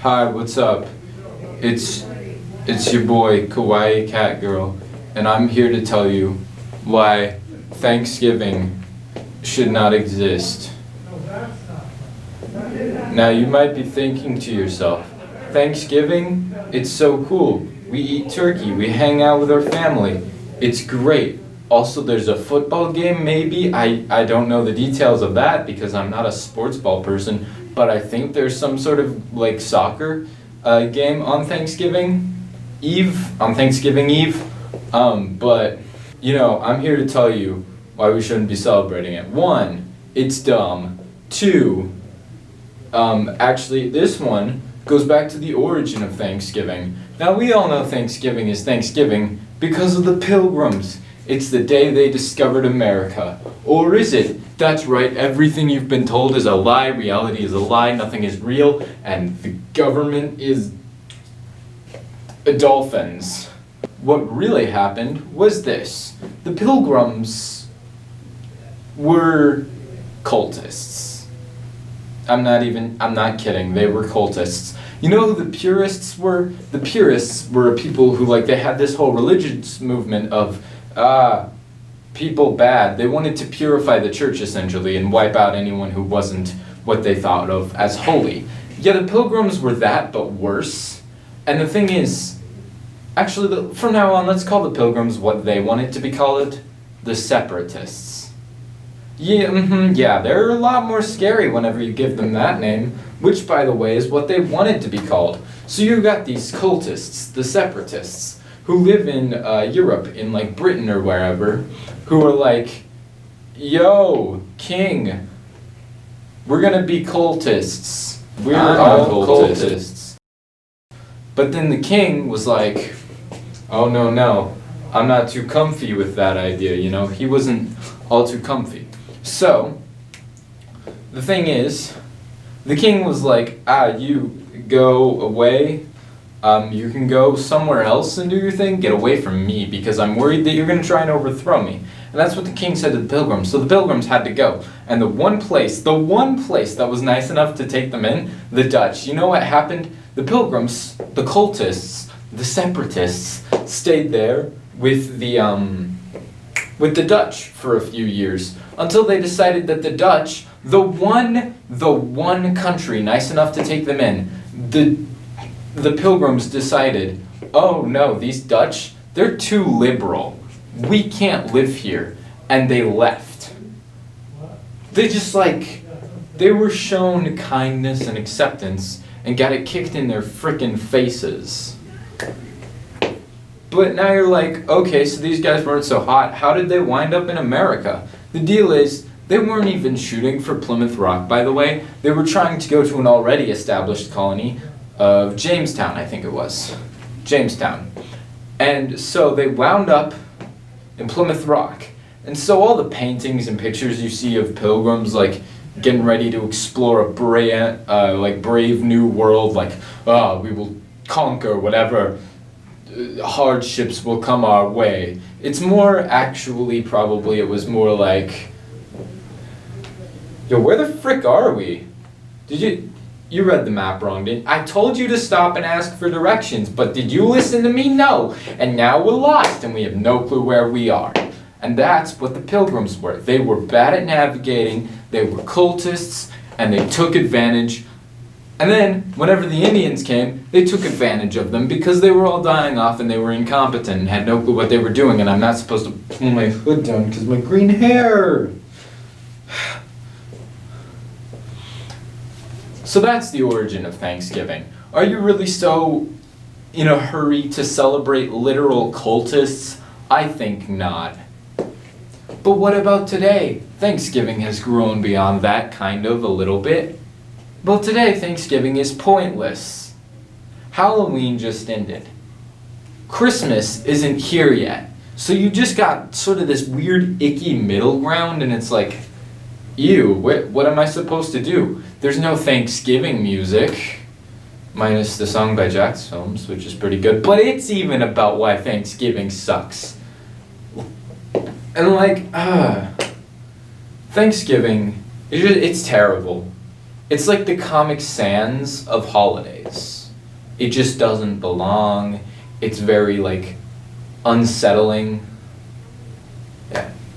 Hi, what's up? It's your boy, Kawaii Cat Girl, and I'm here to tell you why Thanksgiving should not exist. Now you might be thinking to yourself, Thanksgiving? It's so cool. We eat turkey, we hang out with our family. It's great. Also, there's a football game maybe. I don't know the details of that because I'm not a sports ball person, but I think there's some sort of like soccer game on Thanksgiving Eve. But you know, I'm here to tell you why we shouldn't be celebrating it. One, it's dumb. Two, actually this one goes back to the origin of Thanksgiving. Now we all know Thanksgiving is Thanksgiving because of the Pilgrims. It's the day they discovered America. Or is it? That's right, everything you've been told is a lie, reality is a lie, nothing is real, and the government is dolphins. What really happened was this. The Pilgrims were cultists. I'm not kidding, they were cultists. You know who the purists were? The purists were people who, like, they had this whole religious movement of, people bad. They wanted to purify the church, essentially, and wipe out anyone who wasn't what they thought of as holy. Yeah, the Pilgrims were that, but worse. And the thing is, actually, from now on, let's call the Pilgrims what they wanted to be called, the Separatists. Yeah, they're a lot more scary whenever you give them that name, which, by the way, is what they wanted to be called. So you got these cultists, the Separatists, who live in Europe, in like Britain or wherever, who are like, yo, king, we're gonna be cultists. We're all cultists. But then the king was like, oh no, I'm not too comfy with that idea, you know? He wasn't all too comfy. So, the thing is, the king was like, you go away. You can go somewhere else and do your thing. Get away from me because I'm worried that you're going to try and overthrow me. And that's what the king said to the Pilgrims. So the Pilgrims had to go. And the one place that was nice enough to take them in, the Dutch. You know what happened? The Pilgrims, the cultists, the Separatists, stayed there with the Dutch for a few years until they decided that the Dutch, the one country nice enough to take them in, the Pilgrims decided, oh no, these Dutch, they're too liberal. We can't live here. And they left. They were shown kindness and acceptance and got it kicked in their frickin' faces. But now you're like, okay, so these guys weren't so hot. How did they wind up in America? The deal is, they weren't even shooting for Plymouth Rock, by the way. They were trying to go to an already established colony of Jamestown, I think it was. Jamestown. And so they wound up in Plymouth Rock. And so all the paintings and pictures you see of pilgrims, like, getting ready to explore a brave new world, like, we will conquer whatever hardships will come our way. It's more, actually, probably, it was more like, yo, where the frick are we? You read the map wrong, didn't you? I told you to stop and ask for directions, but did you listen to me? No. And now we're lost and we have no clue where we are. And that's what the Pilgrims were. They were bad at navigating, they were cultists, and they took advantage. And then, whenever the Indians came, they took advantage of them because they were all dying off and they were incompetent and had no clue what they were doing. And I'm not supposed to pull my hood down because my green hair. So that's the origin of Thanksgiving. Are you really so in a hurry to celebrate literal cultists? I think not. But what about today? Thanksgiving has grown beyond that, kind of, a little bit. Well, today Thanksgiving is pointless. Halloween just ended. Christmas isn't here yet. So you just got sort of this weird, icky middle ground, and it's like, ew, what am I supposed to do? There's no Thanksgiving music, minus the song by Jack's Films, which is pretty good, but it's even about why Thanksgiving sucks. And Thanksgiving, it's terrible. It's like the Comic Sans of holidays. It just doesn't belong. It's very, like, unsettling